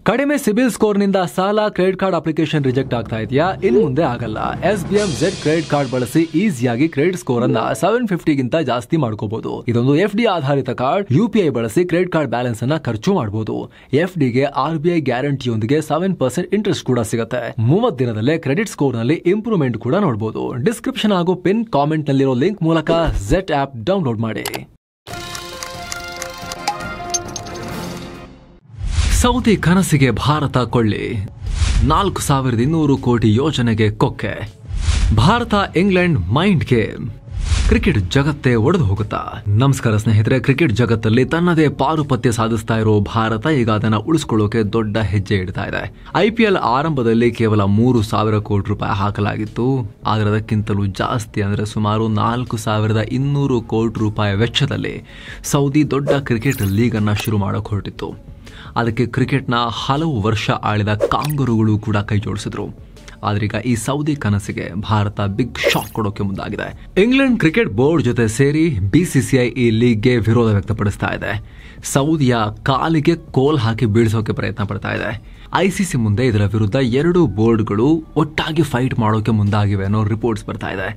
ಕಡಿಮೆ ಸಿಬಿಲ್ ಸ್ಕೋರ್ ನಿಂದ ಸಾಲ ಕ್ರೆಡಿಟ್ ಕಾರ್ಡ್ ಅಪ್ಲಿಕೇಶನ್ ರಿಜೆಕ್ಟ್ ಆಗ್ತಾ ಇದೆಯಾ? ಇನ್ನು ಮುಂದೆ ಆಗಲ್ಲ. SBM Z ಕ್ರೆಡಿಟ್ ಕಾರ್ಡ್ ಬಳಸಿ ಈಸಿಯಾಗಿ ಕ್ರೆಡಿಟ್ ಸ್ಕೋರ್ ಅನ್ನ 750 ಗಿಂತ ಜಾಸ್ತಿ ಮಾಡ್ಕೋಬಹುದು. ಇದೊಂದು FD ಆಧಾರಿತ ಕಾರ್ಡ್. UPI ಬಳಸಿ ಕ್ರೆಡಿಟ್ ಕಾರ್ಡ್ ಬ್ಯಾಲೆನ್ಸ್ ಅನ್ನ ಖರ್ಚು ಮಾಡಬಹುದು. FD ಗೆ RBI ಗ್ಯಾರಂಟಿಯೊಂದಿಗೆ 7% ಇಂಟ್ರೆಸ್ಟ್ ಕೂಡ ಸಿಗುತ್ತೆ. 30 ದಿನದಲ್ಲೇ ಕ್ರೆಡಿಟ್ ಸ್ಕೋರ್ ನಲ್ಲಿ ಇಂಪ್ರೂವ್ಮೆಂಟ್ ಕೂಡ ನೋಡಬಹುದು. ಡಿಸ್ಕ್ರಿಪ್ಷನ್ ಹಾಗೂ ಪಿನ್ ಕಾಮೆಂಟ್ ನಲ್ಲಿರೋ ಲಿಂಕ್ ಮೂಲಕ Z ಆಪ್ ಡೌನ್ಲೋಡ್ ಮಾಡಿ. ಸೌದಿ ಕನಸಿಗೆ ಭಾರತ ಕೊಳ್ಳಿ, 4200 ಕೋಟಿ ಯೋಜನೆಗೆ ಕೊಕ್ಕೆ. Bharat England mind game. Cricket ಜಗತ್ತೇ ಒಡೆದು ಹೋಗುತ್ತಾ? ನಮಸ್ಕಾರ ಸ್ನೇಹಿತರೆ. ಕ್ರಿಕೆಟ್ ಜಗತ್ತಲ್ಲಿ ತನ್ನದೇ ಪಾರುಪತ್ಯ ಸಾಧಿಸ್ತಾ ಇರೋ ಭಾರತ ಈಗ ಅದನ್ನ ಉಳಿಸ್ಕೊಳ್ಳೋಕೆ ದೊಡ್ಡ ಹೆಜ್ಜೆ ಇಡ್ತಾ ಇದೆ. IPL ಆರಂಭದಲ್ಲಿ ಕೇವಲ 3000 ಕೋಟಿ ರೂಪಾಯಿ ಹಾಕಲಾಗಿತ್ತು. ಆದರೆ ಅದಕ್ಕಿಂತಲೂ ಜಾಸ್ತಿ ಅಂದ್ರೆ ಸುಮಾರು 4200 ಕೋಟಿ ರೂಪಾಯಿ ವೆಚ್ಚದಲ್ಲಿ ಸೌದಿ ದೊಡ್ಡ ಕ್ರಿಕೆಟ್ ಲೀಗ್ ಅನ್ನ ಶುರು ಮಾಡಕ್ ಹೊರಟಿತ್ತು. ಅದಕ್ಕೆ ಕ್ರಿಕೆಟ್ನ ಹಲವು ವರ್ಷ ಆಳಿದ ಕಾಂಗರುಗಳು ಕೂಡ ಕೈ ಜೋಡಿಸಿದ್ರು. ಆದ್ರೀಗ ಈ ಸೌದಿ ಕನಸಿಗೆ ಭಾರತ ಬಿಗ್ ಶಾಕ್ ಕೊಡೋಕೆ ಮುಂದಾಗಿದೆ. ಇಂಗ್ಲೆಂಡ್ ಕ್ರಿಕೆಟ್ ಬೋರ್ಡ್ ಜೊತೆ ಸೇರಿ BCCI ಈ ಲೀಗ್ಗೆ ವಿರೋಧ ವ್ಯಕ್ತಪಡಿಸ್ತಾ ಇದೆ. ಸೌದಿಯ ಕಾಲಿಗೆ ಕೋಲ್ ಹಾಕಿ ಬೀಳಿಸೋಕೆ ಪ್ರಯತ್ನ ಪಡ್ತಾ ಇದೆ. ICC ಮುಂದೆ ಇದರ ವಿರುದ್ಧ 2 ಬೋರ್ಡ್ಗಳು ಒಟ್ಟಾಗಿ ಫೈಟ್ ಮಾಡೋಕೆ ಮುಂದಾಗಿವೆ ಅನ್ನೋ ರಿಪೋರ್ಟ್ಸ್ ಬರ್ತಾ ಇದೆ.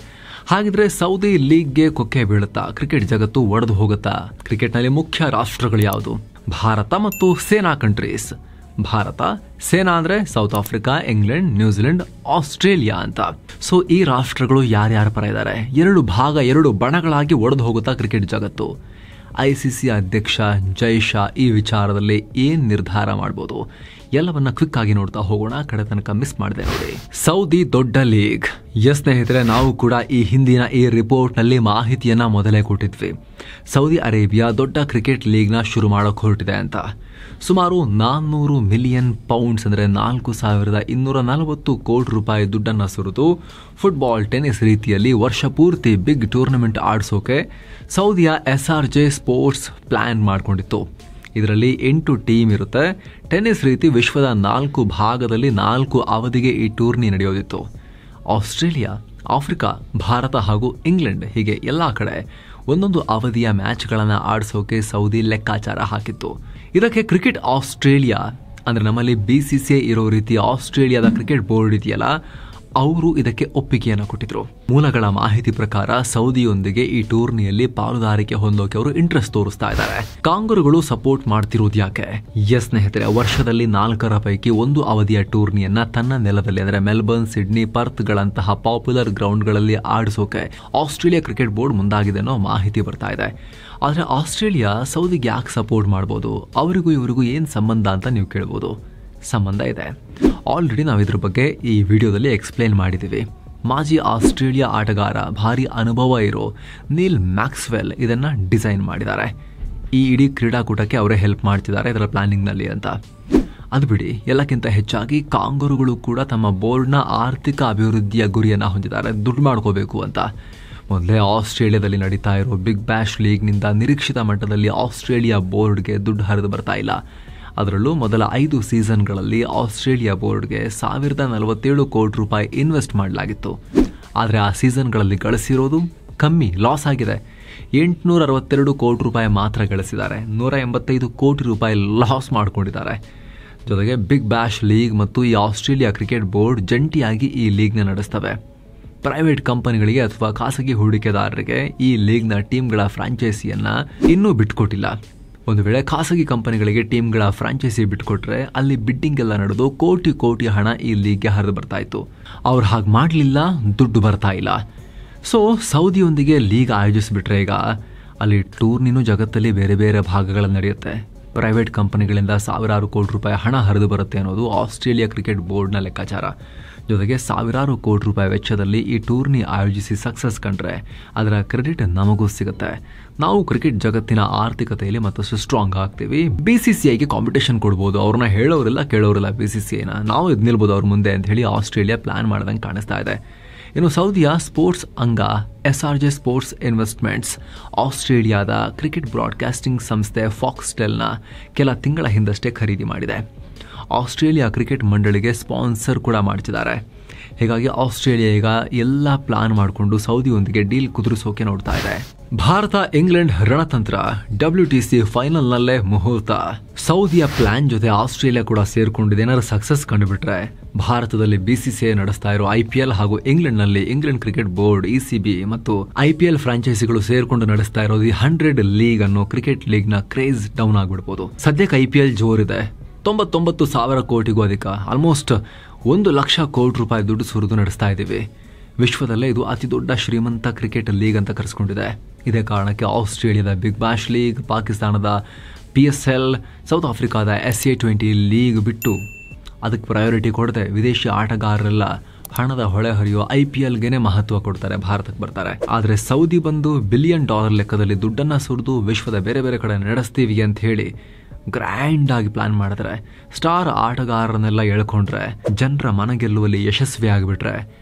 ಹಾಗಿದ್ರೆ ಸೌದಿ ಲೀಗ್ಗೆ ಕೊಕ್ಕೆ ಬೀಳುತ್ತಾ? ಕ್ರಿಕೆಟ್ ಜಗತ್ತು ಒಡೆದು ಹೋಗುತ್ತಾ? ಕ್ರಿಕೆಟ್ನಲ್ಲಿ ಮುಖ್ಯ ರಾಷ್ಟ್ರಗಳು ಯಾವುದು? ಭಾರತ ಮತ್ತು ಸೇನಾ ಕಂಟ್ರೀಸ್. ಭಾರತ, ಸೇನಾ ಅಂದ್ರೆ south Africa, England, New Zealand, Australia ಅಂತ. ಸೊ ಈ ರಾಷ್ಟ್ರಗಳು ಯಾರ್ಯಾರ ಪರ ಇದ್ದಾರೆ? 2 ಬಣಗಳಾಗಿ ಒಡೆದು ಹೋಗುತ್ತಾ ಕ್ರಿಕೆಟ್ ಜಗತ್ತು? ICC ಅಧ್ಯಕ್ಷ ಜೈ ಶಾ ಈ ವಿಚಾರದಲ್ಲಿ ಏನ್ ನಿರ್ಧಾರ ಮಾಡಬಹುದು? ಎಲ್ಲವನ್ನ ಕ್ವಿಕ್ ಆಗಿ ನೋಡ್ತಾ ಹೋಗೋಣ. ಕಡೆ ತನಕ ಮಿಸ್ ಮಾಡಿದೆ ನೋಡಿ. ಸೌದಿ ದೊಡ್ಡ ಲೀಗ್. ಎಸ್ ಸ್ನೇಹಿತರೆ, ನಾವು ಕೂಡ ಈ ಹಿಂದಿನ ಈ ರಿಪೋರ್ಟ್ ನಲ್ಲಿ ಮಾಹಿತಿಯನ್ನ ಮೊದಲೇ ಕೊಟ್ಟಿದ್ವಿ. ಸೌದಿ ಅರೇಬಿಯಾ ದೊಡ್ಡ ಕ್ರಿಕೆಟ್ ಲೀಗ್ ನ ಶುರು ಮಾಡಕ್ ಹೊರಟಿದೆ ಅಂತ. ಸುಮಾರು 400 ಮಿಲಿಯನ್ ಪೌಂಡ್ಸ್ ಅಂದ್ರೆ 4240 ಕೋಟಿ ರೂಪಾಯಿ ದುಡ್ಡನ್ನ ಸುರಿದು ಫುಟ್ಬಾಲ್, ಟೆನ್ನಿಸ್ ರೀತಿಯಲ್ಲಿ ವರ್ಷ ಪೂರ್ತಿ ಬಿಗ್ ಟೂರ್ನಮೆಂಟ್ ಆಡಿಸೋಕೆ ಸೌದಿಯ SRJ ಸ್ಪೋರ್ಟ್ಸ್ ಪ್ಲಾನ್ ಮಾಡಿಕೊಂಡಿತ್ತು. ಇದರಲ್ಲಿ 8 ಟೀಮ್ ಇರುತ್ತೆ. ಟೆನ್ನಿಸ್ ರೀತಿ ವಿಶ್ವದ 4 ಭಾಗದಲ್ಲಿ 4 ಅವಧಿಗೆ ಈ ಟೂರ್ನಿ ನಡೆಯೋದಿತ್ತು. ಆಸ್ಟ್ರೇಲಿಯಾ, ಆಫ್ರಿಕಾ, ಭಾರತ ಹಾಗೂ ಇಂಗ್ಲೆಂಡ್ ಹೀಗೆ ಎಲ್ಲಾ ಕಡೆ ಒಂದೊಂದು ಅವಧಿಯ ಮ್ಯಾಚ್ಗಳನ್ನು ಆಡಿಸೋಕೆ ಸೌದಿ ಲೆಕ್ಕಾಚಾರ ಹಾಕಿತ್ತು. ಇದಕ್ಕೆ ಕ್ರಿಕೆಟ್ ಆಸ್ಟ್ರೇಲಿಯಾ ಅಂದ್ರೆ ನಮ್ಮಲ್ಲಿ BCCI ಇರೋ ರೀತಿ ಆಸ್ಟ್ರೇಲಿಯಾದ ಕ್ರಿಕೆಟ್ ಬೋರ್ಡ್ ಇದೆಯಲ್ಲ, ಅವರು ಇದಕ್ಕೆ ಒಪ್ಪಿಗೆಯನ್ನು ಕೊಟ್ಟಿದ್ರು. ಮೂಲಗಳ ಮಾಹಿತಿ ಪ್ರಕಾರ ಸೌದಿಯೊಂದಿಗೆ ಈ ಟೂರ್ನಿಯಲ್ಲಿ ಪಾಲುದಾರಿಕೆ ಹೊಂದೋಕೆ ಅವರು ಇಂಟ್ರೆಸ್ಟ್ ತೋರಿಸ್ತಾ ಇದ್ದಾರೆ. ಕಾಂಗರುಗಳು ಸಪೋರ್ಟ್ ಮಾಡ್ತಿರೋದು ಯಾಕೆ? ಎಸ್ ಸ್ನೇಹಿತರೆ, ವರ್ಷದಲ್ಲಿ 4 ಪೈಕಿ 1 ಅವಧಿಯ ಟೂರ್ನಿಯನ್ನ ತನ್ನ ನೆಲದಲ್ಲಿ ಅಂದ್ರೆ ಮೆಲ್ಬರ್ನ್, ಸಿಡ್ನಿ, ಪರ್ತ್ ಗಳಂತಹ ಪಾಪ್ಯುಲರ್ ಗ್ರೌಂಡ್ ಗಳಲ್ಲಿ ಆಡಿಸೋಕೆ ಆಸ್ಟ್ರೇಲಿಯಾ ಕ್ರಿಕೆಟ್ ಬೋರ್ಡ್ ಮುಂದಾಗಿದೆ ಅನ್ನೋ ಮಾಹಿತಿ ಬರ್ತಾ ಇದೆ. ಆದ್ರೆ ಆಸ್ಟ್ರೇಲಿಯಾ ಸೌದಿಗೆ ಯಾಕೆ ಸಪೋರ್ಟ್ ಮಾಡಬಹುದು? ಅವರಿಗೂ ಇವರಿಗೂ ಏನ್ ಸಂಬಂಧ ಅಂತ ನೀವು ಕೇಳಬಹುದು. ಸಂಬಂಧ ಇದೆ. ಆಲ್ರೆಡಿ ನಾವು ಇದ್ರ ಬಗ್ಗೆ ಈ ವಿಡಿಯೋದಲ್ಲಿ ಎಕ್ಸ್ಪ್ಲೇನ್ ಮಾಡಿದ್ದೀವಿ. ಮಾಜಿ ಆಸ್ಟ್ರೇಲಿಯಾ ಆಟಗಾರ, ಭಾರಿ ಅನುಭವ ಇರೋ ನೀಲ್ ಮ್ಯಾಕ್ಸ್ವೆಲ್ ಇದನ್ನ ಡಿಸೈನ್ ಮಾಡಿದ್ದಾರೆ. ಈ ಇಡೀ ಕ್ರೀಡಾಕೂಟಕ್ಕೆ ಅವರೇ ಹೆಲ್ಪ್ ಮಾಡ್ತಿದ್ದಾರೆ ಇದರ ಪ್ಲಾನಿಂಗ್ ನಲ್ಲಿ ಅಂತ. ಅದು ಬಿಡಿ, ಎಲ್ಲಕ್ಕಿಂತ ಹೆಚ್ಚಾಗಿ ಕಾಂಗರುಗಳು ಕೂಡ ತಮ್ಮ ಬೋರ್ಡ್ನ ಆರ್ಥಿಕ ಅಭಿವೃದ್ಧಿಯ ಗುರಿಯನ್ನ ಹೊಂದಿದ್ದಾರೆ, ದುಡ್ಡು ಮಾಡ್ಕೋಬೇಕು ಅಂತ. ಮೊದಲೇ ಆಸ್ಟ್ರೇಲಿಯಾದಲ್ಲಿ ನಡೀತಾ ಇರೋ ಬಿಗ್ ಬ್ಯಾಶ್ ಲೀಗ್ನಿಂದ ನಿರೀಕ್ಷಿತ ಮಟ್ಟದಲ್ಲಿ ಆಸ್ಟ್ರೇಲಿಯಾ ಬೋರ್ಡ್ಗೆ ದುಡ್ಡು ಹರಿದು ಬರ್ತಾ ಇಲ್ಲ. ಅದರಲ್ಲೂ ಮೊದಲ 5 ಸೀಸನ್ಗಳಲ್ಲಿ ಆಸ್ಟ್ರೇಲಿಯಾ ಬೋರ್ಡ್ಗೆ 1047 ಕೋಟಿ ರೂಪಾಯಿ ಇನ್ವೆಸ್ಟ್ ಮಾಡಲಾಗಿತ್ತು. ಆದರೆ ಆ ಸೀಸನ್ಗಳಲ್ಲಿ ಗಳಿಸಿರೋದು ಕಮ್ಮಿ, ಲಾಸ್ ಆಗಿದೆ. 862 ಕೋಟಿ ರೂಪಾಯಿ ಮಾತ್ರ ಗಳಿಸಿದ್ದಾರೆ. 185 ಕೋಟಿ ರೂಪಾಯಿ ಲಾಸ್ ಮಾಡ್ಕೊಂಡಿದ್ದಾರೆ. ಜೊತೆಗೆ ಬಿಗ್ ಬ್ಯಾಶ್ ಲೀಗ್ ಮತ್ತು ಈ ಆಸ್ಟ್ರೇಲಿಯಾ ಕ್ರಿಕೆಟ್ ಬೋರ್ಡ್ ಜಂಟಿಯಾಗಿ ಈ ಲೀಗ್ನ ನಡೆಸ್ತವೆ. ಪ್ರೈವೇಟ್ ಕಂಪನಿಗಳಿಗೆ ಅಥವಾ ಖಾಸಗಿ ಹೂಡಿಕೆದಾರರಿಗೆ ಈ ಲೀಗ್ನ ಟೀಮ್ಗಳ ಫ್ರಾಂಚೈಸಿಯನ್ನ ಇನ್ನೂ ಬಿಟ್ಕೊಟ್ಟಿಲ್ಲ. ಒಂದು ವೇಳೆ ಖಾಸಗಿ ಕಂಪನಿಗಳಿಗೆ ಟೀಮ್ಗಳ ಫ್ರಾಂಚೈಸಿ ಬಿಟ್ಕೊಟ್ರೆ ಅಲ್ಲಿ ಬಿಡ್ಡಿಂಗ್ ಎಲ್ಲ ನಡೆದು ಕೋಟಿ ಹಣ ಈ ಲೀಗ್ಗೆ ಹರಿದು ಬರ್ತಾ ಇತ್ತು. ಅವ್ರು ಹಾಗೆ ಮಾಡಲಿಲ್ಲ, ದುಡ್ಡು ಬರ್ತಾ ಇಲ್ಲ. ಸೊ ಸೌದಿಯೊಂದಿಗೆ ಲೀಗ್ ಆಯೋಜಿಸಿಬಿಟ್ರೆ ಈಗ ಅಲ್ಲಿ ಟೂರ್ನಿನೂ ಜಗತ್ತಲ್ಲಿ ಬೇರೆ ಬೇರೆ ಭಾಗಗಳಲ್ಲಿ ನಡೆಯುತ್ತೆ. ಪ್ರೈವೇಟ್ ಕಂಪನಿಗಳಿಂದ 1000 ಕೋಟಿ ರೂಪಾಯಿ ಹಣ ಹರಿದು ಬರುತ್ತೆ ಅನ್ನೋದು ಆಸ್ಟ್ರೇಲಿಯಾ ಕ್ರಿಕೆಟ್ ಬೋರ್ಡ್ನ ಲೆಕ್ಕಾಚಾರ. ಜೊತೆಗೆ 1000 ಕೋಟಿ ರೂಪಾಯಿ ವೆಚ್ಚದಲ್ಲಿ ಈ ಟೂರ್ನಿ ಆಯೋಜಿಸಿ ಸಕ್ಸಸ್ ಕಂಡ್ರೆ ಅದರ ಕ್ರೆಡಿಟ್ ನಮಗೂ ಸಿಗುತ್ತೆ. ನಾವು ಕ್ರಿಕೆಟ್ ಜಗತ್ತಿನ ಆರ್ಥಿಕತೆಯಲ್ಲಿ ಮತ್ತಷ್ಟು ಸ್ಟ್ರಾಂಗ್ ಆಗ್ತೀವಿ. BCCIಗೆ ಕಾಂಪಿಟೇಷನ್ ಕೊಡ್ಬೋದು. ಅವ್ರನ್ನ ಹೇಳೋರಿಲ್ಲ, ಕೇಳೋರಿಲ್ಲ BCCIನ. ನಾವು ಇದು ನಿಲ್ಬೋದು ಅವ್ರ ಮುಂದೆ ಅಂತ ಹೇಳಿ ಆಸ್ಟ್ರೇಲಿಯಾ ಪ್ಲಾನ್ ಮಾಡ್ದಂಗೆ ಕಾಣಿಸ್ತಾ ಇದೆ. ಇನ್ನು ಸೌದಿಯ ಸ್ಪೋರ್ಟ್ಸ್ ಅಂಗ SRJ ಸ್ಪೋರ್ಟ್ಸ್ ಇನ್ವೆಸ್ಟ್ಮೆಂಟ್ಸ್ ಆಸ್ಟ್ರೇಲಿಯಾದ ಕ್ರಿಕೆಟ್ ಬ್ರಾಡ್ಕಾಸ್ಟಿಂಗ್ ಸಂಸ್ಥೆ ಫಾಕ್ಸ್ಟೆಲ್ನ ಕೆಲ ತಿಂಗಳ ಹಿಂದಷ್ಟೇ ಖರೀದಿ ಮಾಡಿದೆ. ಆಸ್ಟ್ರೇಲಿಯಾ ಕ್ರಿಕೆಟ್ ಮಂಡಳಿಗೆ ಸ್ಪಾನ್ಸರ್ ಕೂಡ ಮಾಡ್ತಿದ್ದಾರೆ. ಹೀಗಾಗಿ ಆಸ್ಟ್ರೇಲಿಯಾ ಈಗ ಎಲ್ಲ ಪ್ಲಾನ್ ಮಾಡಿಕೊಂಡು ಸೌದಿಯೊಂದಿಗೆ ಡೀಲ್ ಕುದುರಿಸೋಕೆ ನೋಡ್ತಾ ಇದೆ. ಭಾರತ ಇಂಗ್ಲೆಂಡ್ ರಣತಂತ್ರ, WTC ಫೈನಲ್ನಲ್ಲೇ ಮುಹೂರ್ತ. ಸೌದಿಯ ಪ್ಲಾನ್ ಜೊತೆ ಆಸ್ಟ್ರೇಲಿಯಾ ಕೂಡ ಸೇರ್ಕೊಂಡಿದೆ. ಏನಾದ್ರು ಸಕ್ಸಸ್ ಕಂಡುಬಿಟ್ರೆ ಭಾರತದಲ್ಲಿ BCCI ನಡೆಸ್ತಾ ಇರೋ IPL ಹಾಗೂ ಇಂಗ್ಲೆಂಡ್ನಲ್ಲಿ ಇಂಗ್ಲೆಂಡ್ ಕ್ರಿಕೆಟ್ ಬೋರ್ಡ್, ECB ಮತ್ತು IPL ಫ್ರಾಂಚೈಸಿಗಳು ಸೇರ್ಕೊಂಡು ನಡೆಸ್ತಾ ಇರೋದು 100 ಲೀಗ್ ಅನ್ನೋ ಕ್ರಿಕೆಟ್ ಲೀಗ್ ನ ಕ್ರೇಜ್ ಡೌನ್ ಆಗ್ಬಿಡ್ಬೋದು. ಸದ್ಯಕ್ಕೆ IPL ಜೋರಿದೆ. 99,000 ಕೋಟಿಗೂ ಅಧಿಕ, ಆಲ್ಮೋಸ್ಟ್ 1 ಲಕ್ಷ ಕೋಟಿ ರೂಪಾಯಿ ದುಡ್ಡು ಸುರಿದು ನಡೆಸ್ತಾ ಇದ್ದೀವಿ. ವಿಶ್ವದಲ್ಲೇ ಇದು ಅತಿ ದೊಡ್ಡ ಶ್ರೀಮಂತ ಕ್ರಿಕೆಟ್ ಲೀಗ್ ಅಂತ ಕರೆಸ್ಕೊಂಡಿದೆ. ಇದೇ ಕಾರಣಕ್ಕೆ ಆಸ್ಟ್ರೇಲಿಯಾದ ಬಿಗ್ ಬ್ಯಾಶ್ ಲೀಗ್, ಪಾಕಿಸ್ತಾನದ PSL, ಸೌತ್ ಆಫ್ರಿಕಾದ SA20 ಲೀಗ್ ಬಿಟ್ಟು ಅದಕ್ಕೆ ಪ್ರಯಾರಿಟಿ ಕೊಡದೆ ವಿದೇಶಿ ಆಟಗಾರರೆಲ್ಲ ಹಣದ ಹೊಳೆ ಹರಿಯೋ IPLಗೆನೆ ಮಹತ್ವ ಕೊಡ್ತಾರೆ, ಭಾರತಕ್ಕೆ ಬರ್ತಾರೆ. ಆದರೆ ಸೌದಿ ಬಂದು $1 ಬಿಲಿಯನ್ ಲೆಕ್ಕದಲ್ಲಿ ದುಡ್ಡನ್ನ ಸುರಿದು ವಿಶ್ವದ ಬೇರೆ ಬೇರೆ ಕಡೆ ನಡೆಸ್ತೀವಿ ಅಂತ ಹೇಳಿ ಗ್ರ್ಯಾಂಡ್ ಆಗಿ ಪ್ಲಾನ್ ಮಾಡಿದ್ರೆ, ಸ್ಟಾರ್ ಆಟಗಾರರನ್ನೆಲ್ಲ ಎಳ್ಕೊಂಡ್ರೆ, ಜನರ ಮನಗೆಲ್ಲುವಲ್ಲಿ ಯಶಸ್ವಿ ಆಗಿಬಿಟ್ರೆ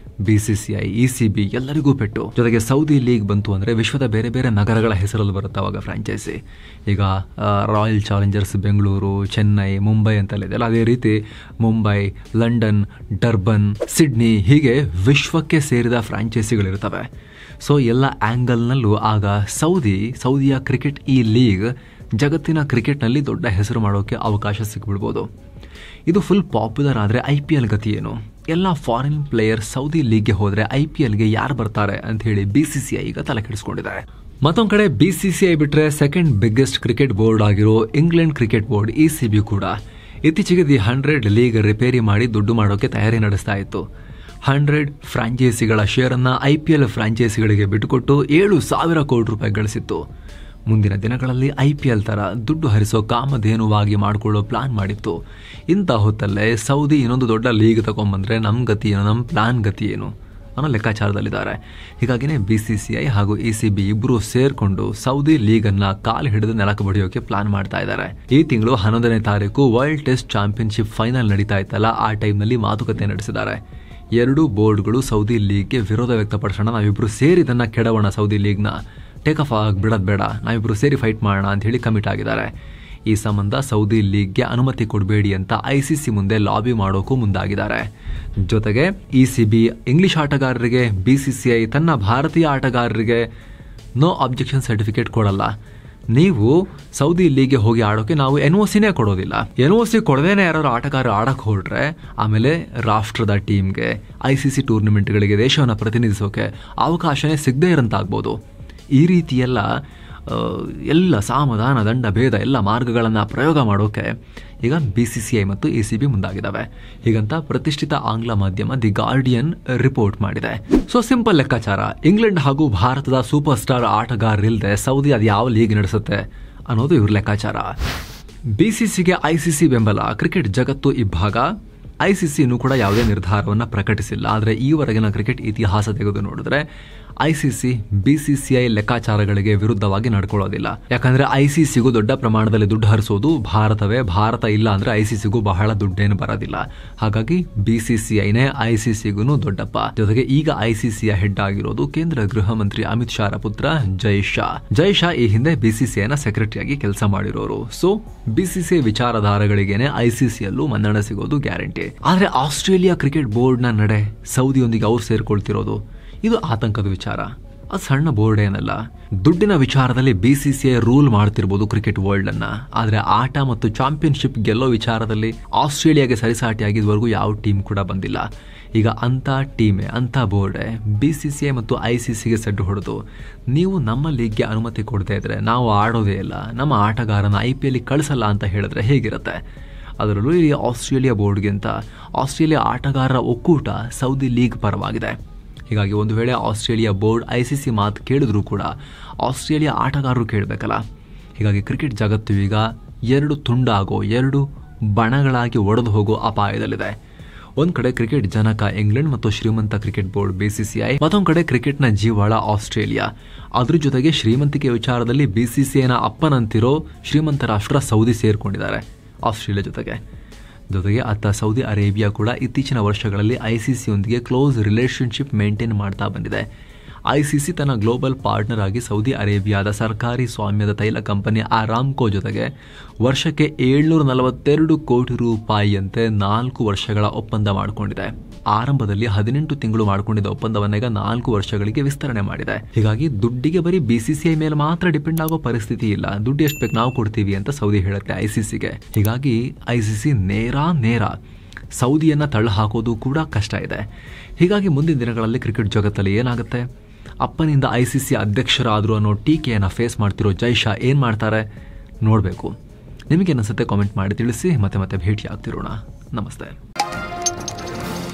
BCCI, ECB ಎಲ್ಲರಿಗೂ ಪೆಟ್ಟು. ಜೊತೆಗೆ ಸೌದಿ ಲೀಗ್ ಬಂತು ಅಂದ್ರೆ ವಿಶ್ವದ ಬೇರೆ ಬೇರೆ ನಗರಗಳ ಹೆಸರಲ್ಲಿ ಬರುತ್ತೆ ಅವಾಗ ಫ್ರಾಂಚೈಸಿ. ಈಗ ರಾಯಲ್ ಚಾಲೆಂಜರ್ಸ್ ಬೆಂಗಳೂರು, ಚೆನ್ನೈ, ಮುಂಬೈ ಅಂತೆಲ್ಲ ಇದೆಯಲ್ಲ, ಅದೇ ರೀತಿ ಮುಂಬೈ, ಲಂಡನ್, ಡರ್ಬನ್, ಸಿಡ್ನಿ ಹೀಗೆ ವಿಶ್ವಕ್ಕೆ ಸೇರಿದ ಫ್ರಾಂಚೈಸಿಗಳಿರ್ತವೆ. ಸೊ ಎಲ್ಲ ಆಂಗಲ್ನಲ್ಲೂ ಆಗ ಸೌದಿಯ ಕ್ರಿಕೆಟ್ ಈ ಲೀಗ್ ಜಗತ್ತಿನ ಕ್ರಿಕೆಟ್ನಲ್ಲಿ ದೊಡ್ಡ ಹೆಸರು ಮಾಡೋಕೆ ಅವಕಾಶ ಸಿಕ್ಬಿಡ್ಬೋದು. ಇದು ಫುಲ್ ಪಾಪ್ಯುಲರ್ ಆದರೆ IPL ಗತಿ ಏನು? ಎಲ್ಲ ಫಾರಿನ್ ಪ್ಲೇಯರ್ ಸೌದಿ ಲೀಗ್ಗೆ ಹೋದ್ರೆ IPLಗೆ ಯಾರು ಬರ್ತಾರೆ ಅಂತ ಹೇಳಿ BCCI ಈಗ ತಲೆ ಕೆಡಿಸ್ಕೊಂಡಿದ್ದಾರೆ. ಮತ್ತೊಂದು ಕಡೆ BCCI ಬಿಟ್ರೆ ಸೆಕೆಂಡ್ ಬಿಗ್ಗೆಸ್ಟ್ ಕ್ರಿಕೆಟ್ ಬೋರ್ಡ್ ಆಗಿರೋ ಇಂಗ್ಲೆಂಡ್ ಕ್ರಿಕೆಟ್ ಬೋರ್ಡ್ ECB ಕೂಡ ಇತ್ತೀಚೆಗೆ 100 ಲೀಗ್ ರಿಪೇರಿ ಮಾಡಿ ದುಡ್ಡು ಮಾಡೋಕೆ ತಯಾರಿ ನಡೆಸ್ತಾ ಇತ್ತು. 100 ಫ್ರಾಂಚೈಸಿಗಳ ಶೇರನ್ನ IPL ಫ್ರಾಂಚೈಸಿಗಳಿಗೆ ಬಿಟ್ಟುಕೊಟ್ಟು 7,000 ಕೋಟಿ ರೂಪಾಯಿ ಗಳಿಸಿತ್ತು. ಮುಂದಿನ ದಿನಗಳಲ್ಲಿ IPL ತರ ದುಡ್ಡು ಹರಿಸೋ ಕಾಮಧೇನುವಾಗಿ ಮಾಡಿಕೊಳ್ಳೋ ಪ್ಲಾನ್ ಮಾಡಿತ್ತು. ಇಂಥ ಹೊತ್ತಲ್ಲೇ ಸೌದಿ ಇನ್ನೊಂದು ದೊಡ್ಡ ಲೀಗ್ ತಗೊಂಡ್ಬಂದ್ರೆ ನಮ್ಮ ಗತಿ ಏನು, ನಮ್ಮ ಪ್ಲಾನ್ ಗತಿ ಏನು ಅನ್ನೋ ಲೆಕ್ಕಾಚಾರದಲ್ಲಿದ್ದಾರೆ. ಹೀಗಾಗಿನೇ BCCI ಹಾಗೂ ECB ಇಬ್ಬರು ಸೇರ್ಕೊಂಡು ಸೌದಿ ಲೀಗ್ ಅನ್ನ ಕಾಲು ಹಿಡಿದು ನೆಲಕ್ಕೆ ಬಡಿಯೋಕೆ ಪ್ಲಾನ್ ಮಾಡ್ತಾ ಇದ್ದಾರೆ. ಈ ತಿಂಗಳು 11ನೇ ತಾರೀಕು ವರ್ಲ್ಡ್ ಟೆಸ್ಟ್ ಚಾಂಪಿಯನ್ಶಿಪ್ ಫೈನಲ್ ನಡೀತಾ ಇತ್ತಲ್ಲ, ಆ ಟೈಮ್ನಲ್ಲಿ ಮಾತುಕತೆ ನಡೆಸಿದ್ದಾರೆ. ಎರಡೂ ಬೋರ್ಡ್ಗಳು ಸೌದಿ ಲೀಗ್ಗೆ ವಿರೋಧ ವ್ಯಕ್ತಪಡಿಸೋಣ, ನಾವಿಬ್ರು ಸೇರಿ ಇದನ್ನ ಕೆಡವೋಣ, ಸೌದಿ ಲೀಗ್ನ ಟೇಕ್ ಆಫ್ ಬಿಡೋದು ಬೇಡ, ನಾವಿಬ್ರು ಸೇರಿ ಫೈಟ್ ಮಾಡೋಣ ಅಂತ ಹೇಳಿ ಕಮಿಟ್ ಆಗಿದ್ದಾರೆ. ಈ ಸಂಬಂಧ ಸೌದಿ ಲೀಗ್ಗೆ ಅನುಮತಿ ಕೊಡಬೇಡಿ ಅಂತ ICC ಮುಂದೆ ಲಾಬಿ ಮಾಡೋಕ್ಕೂ ಮುಂದಾಗಿದ್ದಾರೆ. ಜೊತೆಗೆ ECB ಇಂಗ್ಲಿಷ್ ಆಟಗಾರರಿಗೆ, BCCI ತನ್ನ ಭಾರತೀಯ ಆಟಗಾರರಿಗೆ ನೋ ಅಬ್ಜೆಕ್ಷನ್ ಸರ್ಟಿಫಿಕೇಟ್ ಕೊಡಲ್ಲ. ನೀವು ಸೌದಿ ಲೀಗ್ಗೆ ಹೋಗಿ ಆಡೋಕೆ ನಾವು NOCನೇ ಕೊಡೋದಿಲ್ಲ. NOC ಕೊಡದೇನೆ ಯಾರು ಆಟಗಾರ ಆಡಕ್ಕೆ ಹೊರಟ್ರೆ ಆಮೇಲೆ ರಾಷ್ಟ್ರದ ಟೀಮ್ಗೆ, ICC ಟೂರ್ನಿಮೆಂಟ್ಗಳಿಗೆ ದೇಶವನ್ನು ಪ್ರತಿನಿಧಿಸೋಕೆ ಅವಕಾಶನೇ ಸಿಗದೇ ಇರಂತಾಗ್ಬೋದು. ಈ ರೀತಿಯೆಲ್ಲ ಎಲ್ಲ ಸಾಮಧಾನ, ದಂಡ, ಭೇದ ಎಲ್ಲ ಮಾರ್ಗಗಳನ್ನು ಪ್ರಯೋಗ ಮಾಡೋಕೆ ಈಗ BCCI ಮತ್ತು ECB ಮುಂದಾಗಿದ್ದಾವೆ. ಹೀಗಂತ ಪ್ರತಿಷ್ಠಿತ ಆಂಗ್ಲ ಮಾಧ್ಯಮ ದಿ ಗಾರ್ಡಿಯನ್ ರಿಪೋರ್ಟ್ ಮಾಡಿದೆ. ಸೊ ಸಿಂಪಲ್ ಲೆಕ್ಕಾಚಾರ, ಇಂಗ್ಲೆಂಡ್ ಹಾಗೂ ಭಾರತದ ಸೂಪರ್ ಸ್ಟಾರ್ ಆಟಗಾರರಿಲ್ಲದೆ ಸೌದಿ ಅದು ಯಾವ ಲೀಗ್ ನಡೆಸುತ್ತೆ ಅನ್ನೋದು ಇವ್ರ ಲೆಕ್ಕಾಚಾರ. BCCಗೆ ICC ಬೆಂಬಲ, ಕ್ರಿಕೆಟ್ ಜಗತ್ತು ಇಬ್ಬಾಗ. ICC ಇನ್ನೂ ಕೂಡ ಯಾವುದೇ ನಿರ್ಧಾರವನ್ನು ಪ್ರಕಟಿಸಿಲ್ಲ. ಆದರೆ ಈವರೆಗಿನ ಕ್ರಿಕೆಟ್ ಇತಿಹಾಸ ತೆಗೆದು ನೋಡಿದ್ರೆ ICC BCCI ಲೆಕ್ಕಾಚಾರಗಳಿಗೆ ವಿರುದ್ಧವಾಗಿ ನಡ್ಕೊಳ್ಳೋದಿಲ್ಲ. ಯಾಕಂದ್ರೆ ICCಗೂ ದೊಡ್ಡ ಪ್ರಮಾಣದಲ್ಲಿ ದುಡ್ಡು ಹರಿಸೋದು ಭಾರತವೇ. ಭಾರತ ಇಲ್ಲ ಅಂದ್ರೆ ICCಗೂ ಬಹಳ ದುಡ್ಡೇನು ಬರೋದಿಲ್ಲ. ಹಾಗಾಗಿ BCCIನೇ ICCಗೂ ದೊಡ್ಡಪ್ಪ. ಜೊತೆಗೆ ಈಗ ICCಯ ಹೆಡ್ ಆಗಿರೋದು ಕೇಂದ್ರ ಗೃಹ ಮಂತ್ರಿ ಅಮಿತ್ ಶಾ ಪುತ್ರ ಜೈ ಶಾ ಈ ಹಿಂದೆ BCCIನ ಸೆಕ್ರೆಟರಿಯಾಗಿ ಕೆಲಸ ಮಾಡಿರೋರು. ಸೊ BCCI ವಿಚಾರಧಾರೆಗಳಿಗೇನೆ ICCಯಲ್ಲೂ ಮನ್ನಣೆ ಸಿಗೋದು ಗ್ಯಾರಂಟಿ. ಆದ್ರೆ ಆಸ್ಟ್ರೇಲಿಯಾ ಕ್ರಿಕೆಟ್ ಬೋರ್ಡ್ ನ ನಡೆ ಸೌದಿಯೊಂದಿಗೆ ಅವ್ರು ಸೇರ್ಕೊಳ್ತಿರೋದು ಇದು ಆತಂಕದ ವಿಚಾರ. ಅದು ಸಣ್ಣ ಬೋರ್ಡ್ ಏನಲ್ಲ. ದುಡ್ಡಿನ ವಿಚಾರದಲ್ಲಿ BCCI ರೂಲ್ ಮಾಡ್ತಿರ್ಬೋದು ಕ್ರಿಕೆಟ್ ವರ್ಲ್ಡ್ ಅನ್ನ. ಆದ್ರೆ ಆಟ ಮತ್ತು ಚಾಂಪಿಯನ್ಶಿಪ್ ಗೆಲ್ಲೋ ವಿಚಾರದಲ್ಲಿ ಆಸ್ಟ್ರೇಲಿಯಾಗೆ ಸರಿಸಾಟಿಯಾಗಿ ಇದುವರೆಗೂ ಯಾವ ಟೀಮ್ ಕೂಡ ಬಂದಿಲ್ಲ. ಈಗ ಅಂತ ಟೀಮೇ, ಅಂತ ಬೋರ್ಡೇ BCCI ಮತ್ತು ICCಗೆ ಸೆಡ್ಡು ಹೊಡೆದು ನೀವು ನಮ್ಮ ಲೀಗ್ಗೆ ಅನುಮತಿ ಕೊಡದೇ ಇದ್ರೆ ನಾವು ಆಡೋದೇ ಇಲ್ಲ, ನಮ್ಮ ಆಟಗಾರನ IPL ಕಳಿಸಲ್ಲ ಅಂತ ಹೇಳಿದ್ರೆ ಹೇಗಿರುತ್ತೆ? ಅದರಲ್ಲೂ ಈ ಆಸ್ಟ್ರೇಲಿಯಾ ಬೋರ್ಡ್ಗಿಂತ ಆಸ್ಟ್ರೇಲಿಯಾ ಆಟಗಾರರ ಒಕ್ಕೂಟ ಸೌದಿ ಲೀಗ್ ಪರವಾಗಿದೆ. ಹೀಗಾಗಿ ಒಂದು ವೇಳೆ ಆಸ್ಟ್ರೇಲಿಯಾ ಬೋರ್ಡ್ ICC ಮಾತು ಕೇಳಿದ್ರೂ ಕೂಡ ಆಸ್ಟ್ರೇಲಿಯಾ ಆಟಗಾರರು ಕೇಳಬೇಕಲ್ಲ. ಹೀಗಾಗಿ ಕ್ರಿಕೆಟ್ ಜಗತ್ತು ಈಗ ಎರಡು ತುಂಡಾಗೋ, ಎರಡು ಬಣಗಳಾಗಿ ಒಡೆದು ಹೋಗೋ ಅಪಾಯದಲ್ಲಿದೆ. ಒಂದ್ ಕಡೆ ಕ್ರಿಕೆಟ್ ಜನಕ ಇಂಗ್ಲೆಂಡ್ ಮತ್ತು ಶ್ರೀಮಂತ ಕ್ರಿಕೆಟ್ ಬೋರ್ಡ್ BCCI, ಮತ್ತೊಂದು ಕಡೆ ಕ್ರಿಕೆಟ್ನ ಜೀವಾಳ ಆಸ್ಟ್ರೇಲಿಯಾ. ಅದ್ರ ಜೊತೆಗೆ ಶ್ರೀಮಂತಿಕೆ ವಿಚಾರದಲ್ಲಿ BCCIನ ಅಪ್ಪನಂತಿರೋ ಶ್ರೀಮಂತ ರಾಷ್ಟ್ರ ಸೌದಿ ಸೇರ್ಕೊಂಡಿದ್ದಾರೆ ಆಸ್ಟ್ರೇಲಿಯಾ ಜೊತೆಗೆ. ಅತ್ತ ಸೌದಿ ಅರೇಬಿಯಾ ಕೂಡ ಇತ್ತೀಚಿನ ವರ್ಷಗಳಲ್ಲಿ ICCಯೊಂದಿಗೆ ಕ್ಲೋಸ್ ರಿಲೇಶನ್ಶಿಪ್ ಮೇಂಟೈನ್ ಮಾಡ್ತಾ ಬಂದಿದೆ. ICC ತನ್ನ ಗ್ಲೋಬಲ್ ಪಾರ್ಟ್ನರ್ ಆಗಿ ಸೌದಿ ಅರೇಬಿಯಾದ ಸರ್ಕಾರಿ ಸ್ವಾಮ್ಯದ ತೈಲ ಕಂಪನಿ ಅರಾಮ್ಕೋ ಜೊತೆಗೆ ವರ್ಷಕ್ಕೆ 742 ಕೋಟಿ ರೂಪಾಯಿಯಂತೆ 4 ವರ್ಷಗಳ ಒಪ್ಪಂದ ಮಾಡಿಕೊಂಡಿದೆ. ಆರಂಭದಲ್ಲಿ 18 ತಿಂಗಳು ಮಾಡಿಕೊಂಡಿದ್ದ ಒಪ್ಪಂದವನ್ನ ಈಗ 4 ವರ್ಷಗಳಿಗೆ ವಿಸ್ತರಣೆ ಮಾಡಿದೆ. ಹೀಗಾಗಿ ದುಡ್ಡಿಗೆ ಬರೀ BCCI ಮೇಲೆ ಮಾತ್ರ ಡಿಪೆಂಡ್ ಆಗೋ ಪರಿಸ್ಥಿತಿ ಇಲ್ಲ. ದುಡ್ಡು ಎಷ್ಟು ಬೇಕು ನಾವು ಕೊಡ್ತೀವಿ ಅಂತ ಸೌದಿ ಹೇಳುತ್ತೆ ICCಗೆ. ಹೀಗಾಗಿ ICC ನೇರ ಸೌದಿಯನ್ನ ತಳ್ಳ ಹಾಕೋದು ಕೂಡ ಕಷ್ಟ ಇದೆ. ಹೀಗಾಗಿ ಮುಂದಿನ ದಿನಗಳಲ್ಲಿ ಕ್ರಿಕೆಟ್ ಜಗತ್ತಲ್ಲಿ ಏನಾಗುತ್ತೆ, ಅಪ್ಪನಿಂದ ICC ಅಧ್ಯಕ್ಷರಾದ್ರು ಅನ್ನೋ ಟೀಕೆಯನ್ನು ಫೇಸ್ ಮಾಡ್ತಿರೋ ಜೈಶಾ ಏನ್ ಮಾಡ್ತಾರೆ ನೋಡಬೇಕು. ನಿಮಗೆ ಅನಿಸುತ್ತೆ ಕಾಮೆಂಟ್ ಮಾಡಿ ತಿಳಿಸಿ. ಮತ್ತೆ ಭೇಟಿ ಆಗ್ತಿರೋಣ. ನಮಸ್ತೆ.